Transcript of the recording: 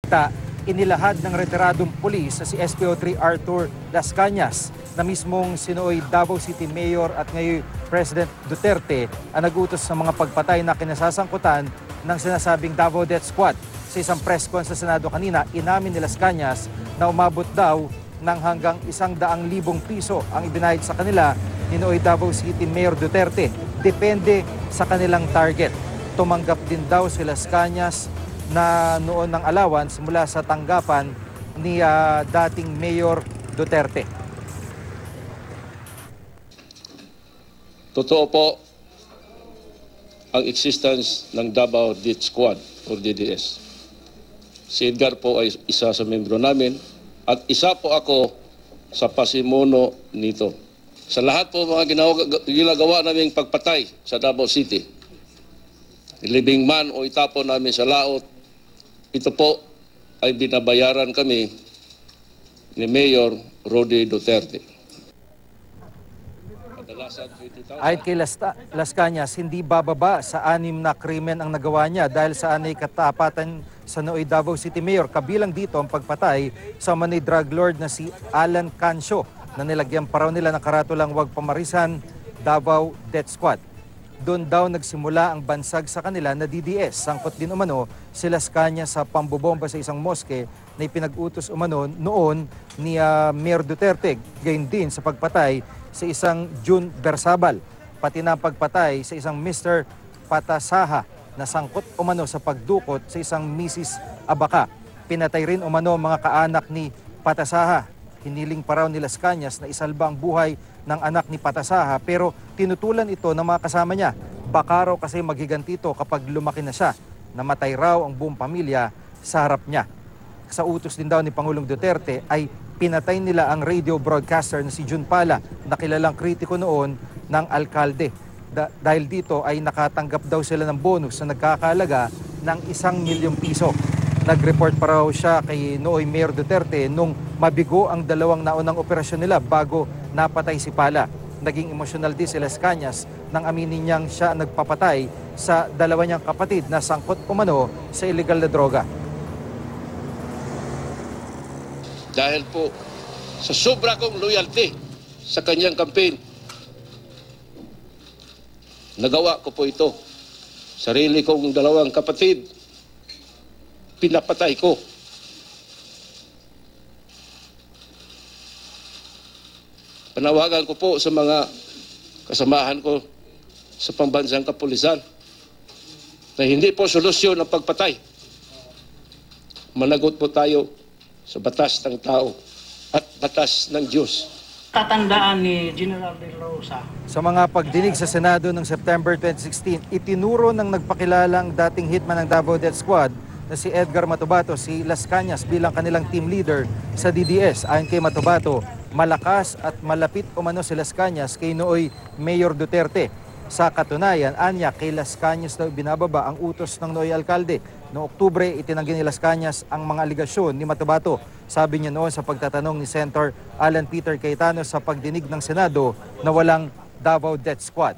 balita, inilahad ng retiradong pulis na si SPO3 Arthur Las Cañas na mismong sinuoy Davao City Mayor at ngayon President Duterte ang nagutos sa mga pagpatay na kinasasangkutan ng sinasabing Davao Death Squad. Sa isang press con sa Senado kanina, inamin ni Las Cañas na umabot daw ng hanggang 100,000 piso ang ibinayad sa kanila ni Noy Davao City Mayor Duterte. Depende sa kanilang target. Tumanggap din daw si Las Cañas na noon ng allowance mula sa tanggapan ni dating Mayor Duterte. Totoo po ang existence ng Davao Death Squad o DDS. Si Edgar po ay isa sa membro namin at isa po ako sa pasimuno nito. Sa lahat po mga ginagawa naming pagpatay sa Davao City, libing man o itapon namin sa laot, ito po ay binabayaran kami ni Mayor Rody Duterte. Ayon kay Las Cañas, hindi bababa sa 6 na krimen ang nagawa niya dahil sa anay katapatan sa Noy Davao City Mayor. Kabilang dito ang pagpatay sa manay drug lord na si Alan Cancio na nilagyan pa raw nila ng karatulang Huwag Pamarisan Davao Death Squad. Doon daw nagsimula ang bansag sa kanila na DDS. Sangkot din umano si Las Cañas sa pambobomba sa isang moske na ipinag-utos umano noon ni Mayor Duterte. Gayon din sa pagpatay sa isang June Bersabal, pati na pagpatay sa isang Mr. Patasaha na sangkot umano sa pagdukot sa isang Mrs. Abaca. Pinatay rin umano mga kaanak ni Patasaha. Hiniling pa raw ni Las Cañas na isalba ang buhay ng anak ni Patasaha pero tinutulan ito ng mga kasama niya. Baka raw kasi maghiganti ito kapag lumaki na siya. Namatay raw ang buong pamilya sa harap niya. Sa utos din daw ni Pangulong Duterte ay pinatay nila ang radio broadcaster na si Jun Pala na kilalang kritiko noon ng alkalde. Dahil dito ay nakatanggap daw sila ng bonus na nagkakalaga ng 1,000,000 piso. Nag-report pa raw siya kay Noy Mayor Duterte nung mabigo ang dalawang naunang operasyon nila bago napatay si Pala. Naging emosyonal din si Las Cañas nang aminin niyang siya nagpapatay sa dalawa niyang kapatid na sangkot umano sa illegal na droga. Dahil po sa sobra kong loyalty sa kanyang campaign, nagawa ko po ito. Sarili kong dalawang kapatid, pinapatay ko. Panawagan ko po sa mga kasamahan ko sa pambansang kapulisan na hindi po solusyon ang pagpatay. Managot po tayo sa batas ng tao at batas ng Diyos. Tatandaan ni General De La Rosa. Sa mga pagdinig sa Senado noong September 2016, itinuro ng nagpakilalang dating hitman ng Davao Death Squad na si Edgar Matubato si Las Cañas bilang kanilang team leader sa DDS. Ayon kay Matubato, malakas at malapit umano si Las Cañas kay nooy Mayor Duterte. Sa katunayan, anya kay Las Cañas daw binababa ang utos ng nooy alkalde. Noong Oktubre, itinanggi ni Las Cañas ang mga aligasyon ni Matubato. Sabi niya noon sa pagtatanong ni Senator Alan Peter Cayetano sa pagdinig ng Senado na walang Davao Death Squad.